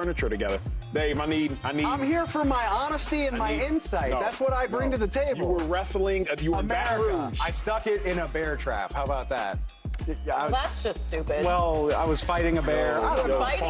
furniture together. Dave, I'm here for my honesty and my insight. That's what I bring to the table. You were wrestling, you were in Baton Rouge. I stuck it in a bear trap. How about that? Well, that's just stupid. Well, I was fighting a bear.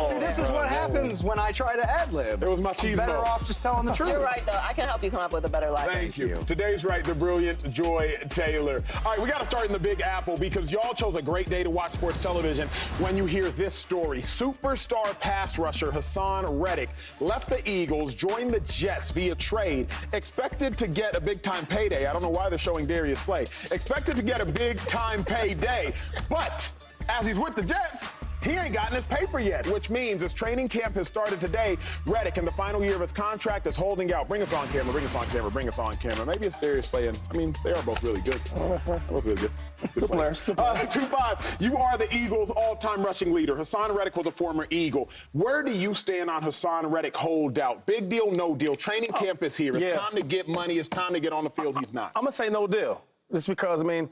See, this is what happens when I try to ad-lib. It was machismo. I'm better off just telling the truth. You're right, though. I can help you come up with a better life. Thank you. Today's right, the brilliant Joy Taylor. All right, we got to start in the Big Apple because y'all chose a great day to watch sports television when you hear this story. Superstar pass rusher Haason Reddick left the Eagles, joined the Jets via trade, expected to get a big-time payday. I don't know why they're showing Darius Slay. Expected to get a big-time payday, but as he's with the Jets, he ain't gotten his paper yet, which means his training camp has started today. Reddick, in the final year of his contract, is holding out. Bring us on camera, bring us on camera, bring us on camera. Maybe it's Darius Slay, and they are both really good. Both really good. Good players. 2-5, you are the Eagles' all-time rushing leader. Haason Reddick was a former Eagle. Where do you stand on Haason Reddick holdout? Big deal, no deal? Training camp is here. It's time to get money. It's time to get on the field. He's not. I'm going to say no deal. Just because, how many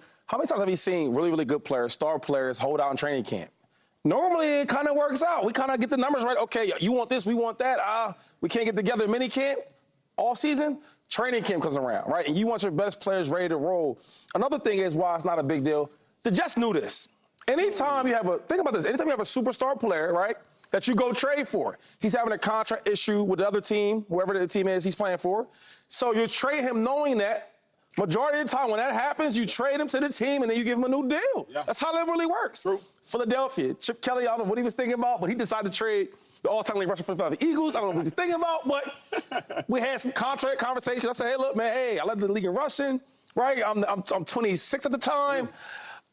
times have you seen really, really good players, star players, hold out in training camp? Normally, it kind of works out. We kind of get the numbers right. Okay, you want this, we want that. We can't get together in mini camp all season. Training camp comes around, right? And you want your best players ready to roll. Another thing is why it's not a big deal. The Jets knew this. Anytime you have anytime you have a superstar player, right, that you go trade for, he's having a contract issue with the other team, whoever the team is he's playing for. So you trade him knowing that. Majority of the time, when that happens, you trade him to the team, and then you give him a new deal. Yeah. That's how it really works. True. Philadelphia, Chip Kelly, I don't know what he was thinking about, but he decided to trade the all-time league rusher for the Philadelphia Eagles. I don't know what he was thinking about, but we had some contract conversations. I said, hey, look, man, I led the league in rushing, right? I'm 26 at the time.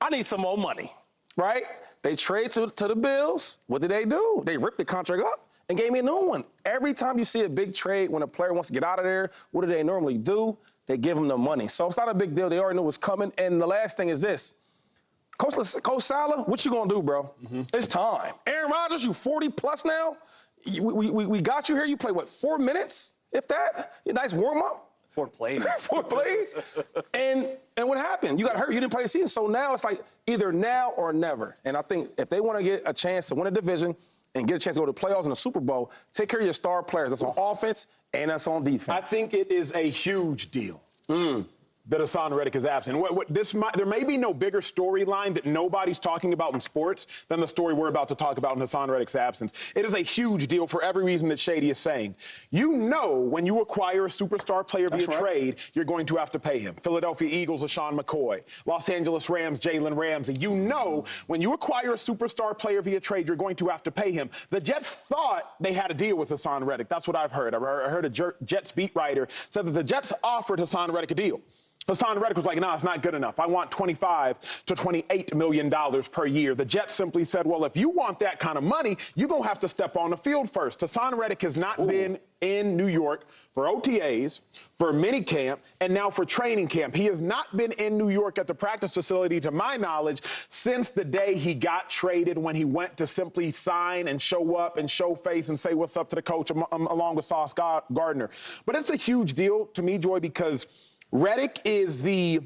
I need some more money, right? They trade to the Bills. What did they do? They ripped the contract up and gave me a new one. Every time you see a big trade, when a player wants to get out of there, what do they normally do? They give him the money. So it's not a big deal. They already knew what's coming. And the last thing is this. Coach Saleh, what you going to do, bro? It's time. Aaron Rodgers, you 40-plus now? We got you here. You play, 4 minutes, if that? A nice warm-up? 4 plays. 4 plays? And what happened? You got hurt. You didn't play the season. So now it's like either now or never. And I think if they want to get a chance to win a division and get a chance to go to the playoffs in the Super Bowl, take care of your star players. That's on offense and that's on defense. I think it is a huge deal that Haason Reddick is absent. There may be no bigger storyline that nobody's talking about in sports than the story we're about to talk about in Haason Reddick's absence. It is a huge deal for every reason that Shady is saying. You know when you acquire a superstar player via trade, you're going to have to pay him. Philadelphia Eagles, LaShawn McCoy. Los Angeles Rams, Jalen Ramsey. You know when you acquire a superstar player via trade, you're going to have to pay him. The Jets thought they had a deal with Haason Reddick. That's what I've heard. I heard a Jets beat writer said that the Jets offered Haason Reddick a deal. Haason Reddick was like, nah, it's not good enough. I want $25 to $28 million per year. The Jets simply said, well, if you want that kind of money, you're going to have to step on the field first. Haason Reddick has not been in New York for OTAs, for minicamp, and now for training camp. He has not been in New York at the practice facility, to my knowledge, since the day he got traded, when he went to simply sign and show up and show face and say what's up to the coach along with Sauce Gardner. But it's a huge deal to me, Joy, because Reddick is the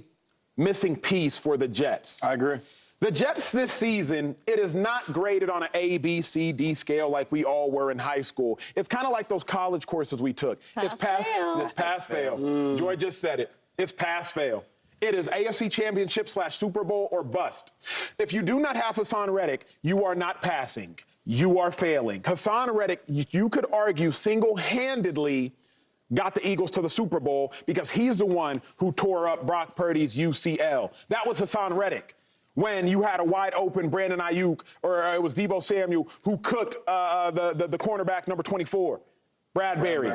missing piece for the Jets. I agree. The Jets this season, it is not graded on an A, B, C, D scale like we all were in high school. It's kind of like those college courses we took. It's pass, fail. Joy just said it. It's pass, fail. It is AFC Championship / Super Bowl or bust. If you do not have Haason Reddick, you are not passing. You are failing. Haason Reddick, you could argue single-handedly got the Eagles to the Super Bowl because he's the one who tore up Brock Purdy's UCL. That was Haason Reddick. When you had a wide-open Brandon Ayuk, or it was Deebo Samuel, who cooked the cornerback number 24, Bradbury.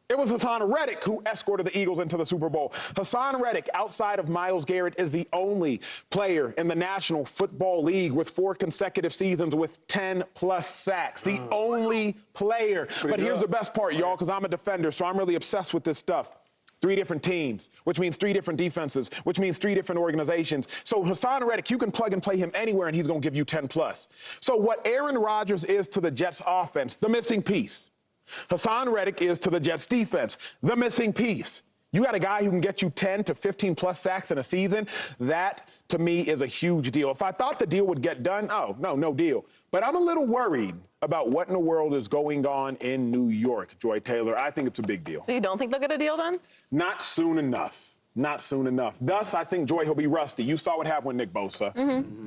It was Haason Reddick who escorted the Eagles into the Super Bowl. Haason Reddick, outside of Myles Garrett, is the only player in the National Football League with 4 consecutive seasons with 10-plus sacks. The only player. But here's the best part, y'all, because I'm a defender, so I'm really obsessed with this stuff. 3 different teams, which means 3 different defenses, which means 3 different organizations. So Haason Reddick, you can plug and play him anywhere, and he's going to give you 10-plus. So what Aaron Rodgers is to the Jets offense, the missing piece. Haason Reddick is to the Jets defense, the missing piece. You got a guy who can get you 10 to 15 plus sacks in a season. That, to me, is a huge deal. If I thought the deal would get done, no deal. But I'm a little worried about what in the world is going on in New York, Joy Taylor. I think it's a big deal. So you don't think they'll get a deal done? Not soon enough. Not soon enough. Thus, I think, Joy, he'll be rusty. You saw what happened with Nick Bosa.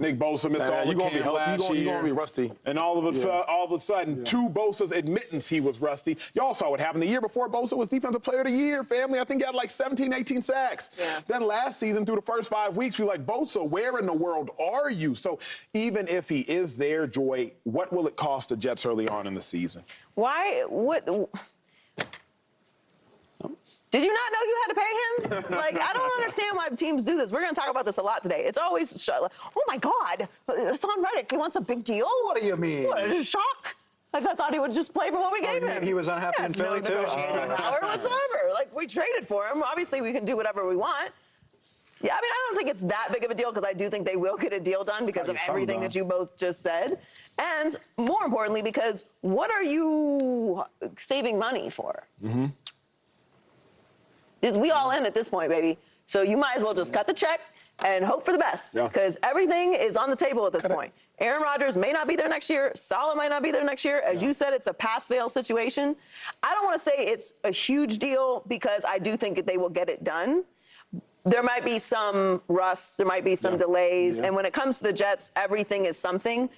Nick Bosa missed all the you're gonna be camp healthy. last You're year. gonna be rusty. And all of a sudden, to Bosa's admittance, he was rusty. Y'all saw what happened the year before. Bosa was Defensive Player of the Year, family. I think he had like 17, 18 sacks. Yeah. Then last season, through the first 5 weeks, we were like, Bosa, where in the world are you? So even if he is there, Joy, what will it cost the Jets early on in the season? Why? What? Did you not know you had to pay him? Like, I don't understand why teams do this. We're going to talk about this a lot today. It's always, oh my God, Haason Reddick, he wants a big deal? What do you mean? What, a shock? Like, I thought he would just play for what we gave him. He was unhappy in Philly, too? No negotiating power whatsoever. Like, we traded for him. Obviously, we can do whatever we want. Yeah, I mean, I don't think it's that big of a deal because I do think they will get a deal done because of everything that you both just said. And more importantly, because what are you saving money for? Is we all in at this point, baby. So you might as well just cut the check and hope for the best because everything is on the table at this point. Aaron Rodgers may not be there next year. Salah might not be there next year. As you said, it's a pass-fail situation. I don't want to say it's a huge deal because I do think that they will get it done. There might be some rust. There might be some delays. And when it comes to the Jets, everything is something.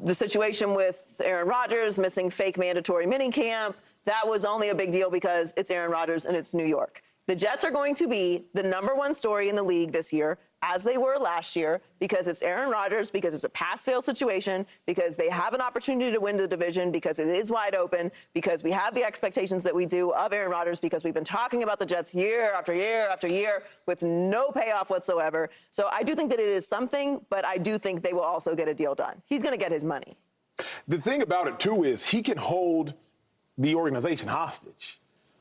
The situation with Aaron Rodgers missing fake mandatory minicamp, that was only a big deal because it's Aaron Rodgers and it's New York. The Jets are going to be the #1 story in the league this year, as they were last year, because it's Aaron Rodgers, because it's a pass-fail situation, because they have an opportunity to win the division, because it is wide open, because we have the expectations that we do of Aaron Rodgers, because we've been talking about the Jets year after year after year with no payoff whatsoever. So I do think that it is something, but I do think they will also get a deal done. He's going to get his money. The thing about it, too, is he can hold the organization hostage.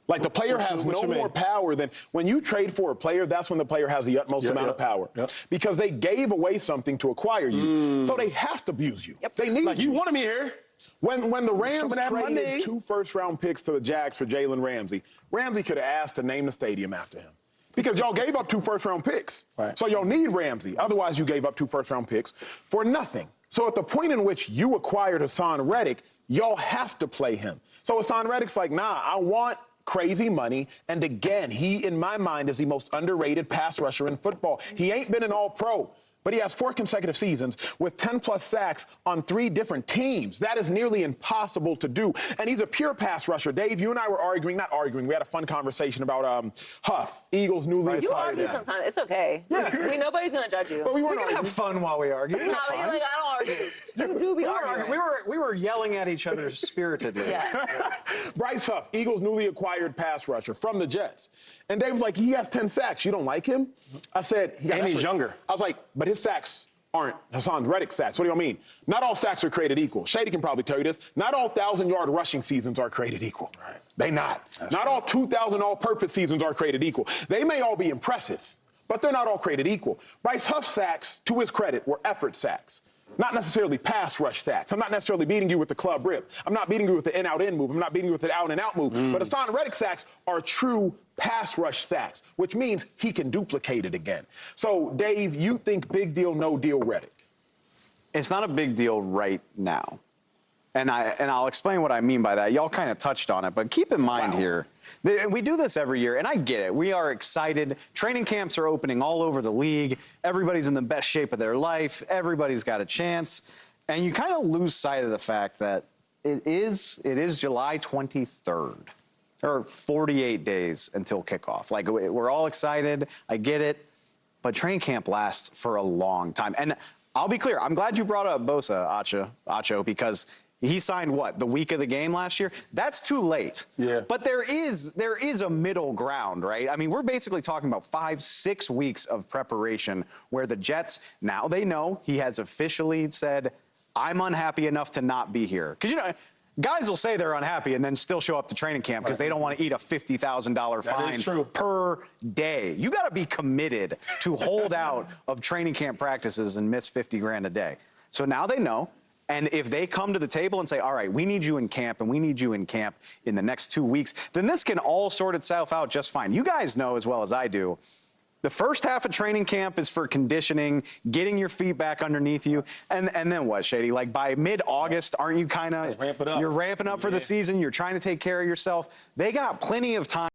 Like, the player has no more power than when you trade for a player, that's when the player has the utmost amount of power. Because they gave away something to acquire you. So they have to abuse you. They need you wanted me here. When the Rams traded 2 first-round picks to the Jags for Jalen Ramsey, Ramsey could have asked to name the stadium after him. Because y'all gave up 2 first-round picks. So y'all need Ramsey. Otherwise, you gave up 2 first-round picks for nothing. So at the point in which you acquired Haason Reddick, y'all have to play him. So Haason Reddick's like, nah, I want crazy money. And again, he, in my mind, is the most underrated pass rusher in football. He ain't been an all-pro, but he has 4 consecutive seasons with 10-plus sacks on 3 different teams. That is nearly impossible to do. And he's a pure pass rusher. Dave, you and I were not arguing. We had a fun conversation about Huff, Eagles' newly You acquired. argue sometimes. It's okay. Nobody's going to judge you. But we We're weren't going to have fun while we argue. No, It's you're fine. like, I don't argue. You do be arguing. We were yelling at each other spiritedly. Yeah. Bryce Huff, Eagles' newly acquired pass rusher from the Jets. And Dave was like, he has 10 sacks. You don't like him? I said, And he's younger. I was like, but his sacks aren't Haason Reddick sacks. What do you mean? Not all sacks are created equal. Shady can probably tell you this. Not all 1,000-yard rushing seasons are created equal. They not. Not all 2,000 all-purpose seasons are created equal. They may all be impressive, but they're not all created equal. Bryce Huff's sacks, to his credit, were effort sacks. Not necessarily pass rush sacks. I'm not necessarily beating you with the club rip. I'm not beating you with the in-out-in move. I'm not beating you with the out-and-out move. But Haason Reddick sacks are true pass rush sacks, which means he can duplicate it again. So, Dave, you think big deal, no deal Reddick? It's not a big deal right now. And I'll explain what I mean by that. Y'all kind of touched on it, but keep in mind here, we do this every year, and I get it. We are excited. Training camps are opening all over the league. Everybody's in the best shape of their life. Everybody's got a chance. And you kind of lose sight of the fact that it is July 23rd. There are 48 days until kickoff. Like, we're all excited. I get it. But training camp lasts for a long time. And I'll be clear. I'm glad you brought up Bosa, Acho, because he signed the week of the game last year? That's too late. Yeah. But there is a middle ground, right? I mean, we're basically talking about 5-6 weeks of preparation where the Jets, now they know he has officially said, I'm unhappy enough to not be here. Because, guys will say they're unhappy and then still show up to training camp because they don't want to eat a $50,000 fine per day. You got to be committed to hold out of training camp practices and miss $50,000 a day. So now they know. And if they come to the table and say, all right, we need you in camp and we need you in camp in the next 2 weeks, then this can all sort itself out just fine. You guys know as well as I do, the first half of training camp is for conditioning, getting your feet back underneath you. And then what, Shady? Like by mid-August, aren't you kind of, Ramp it up. you're ramping up for the season. You're trying to take care of yourself. They got plenty of time.